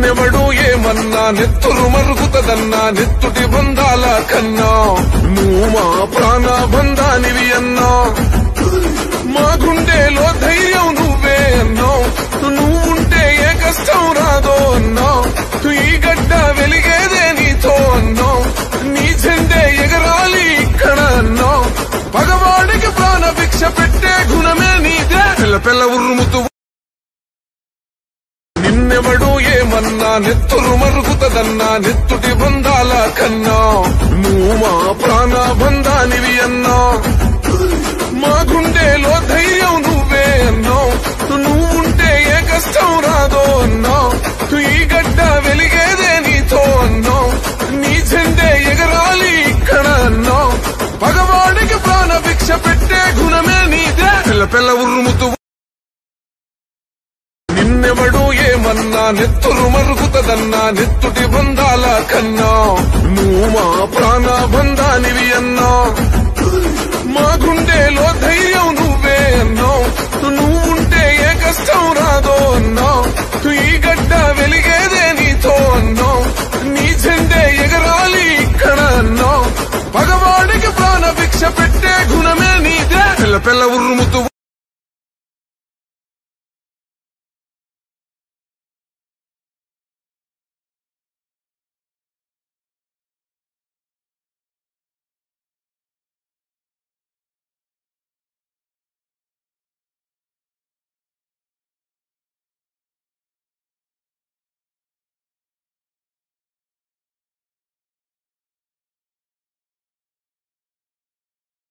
నిన్నెవడు ఏమన్నా నెత్తురు మరుగుతదన్నా నెత్తుటి బంధాల కన్నా నువ్వు మా ప్రాణ బంధానివి అన్నా మా గుండెలో ధైర్యం నువ్వే అన్నావు నువ్వుంటే ఏ కష్టం రాదో అన్నావు ఈ గడ్డ వెలిగేదే నీతో అన్నావు నీ జెండే ఎగరాలి ఇక్కడ అన్నావు పగవాడికి ప్రాణ భిక్ష పెట్టే గుణమే నీదే పిల్ల పిల్ల ఉరుముతూ నిన్నెవడు ఏమన్నా నెత్తురు మరుగుతదన్నా నెత్తుటి బంధాల కన్నా నువ్వు మా ప్రాణ బంధానివి అన్నా మా గుండెలో ధైర్యం నువ్వే అన్నావు నువ్వుంటే ఏ కష్టం రాదో అన్నావు ఈ గడ్డ వెలిగేదే నీతో అన్నావు నీ జెండే ఎగరాలి ఇక్కడ అన్నావు పగవాడికి ప్రాణ భిక్ష పెట్టే గుణమే నీదే పిల్ల పిల్ల ఉరుముతూ నిన్నెవడు ఏమన్నా నెత్తురు మరుగుతదన్నా నెత్తుటి బంధాల కన్నా నువ్వు మా ప్రాణ బంధానివి అన్నా మా గుండెలో ధైర్యం నువ్వే అన్నావు నువ్వుంటే ఏ కష్టం రాదో అన్నావు ఈ గడ్డ వెలిగేదే నీతో అన్నావు నీ జెండే ఎగరాలి ఇక్కడ అన్నావు పగవాడికి ప్రాణ భిక్ష పెట్టే గుణమే నీదే పిల్ల పిల్ల ఉరుముతూ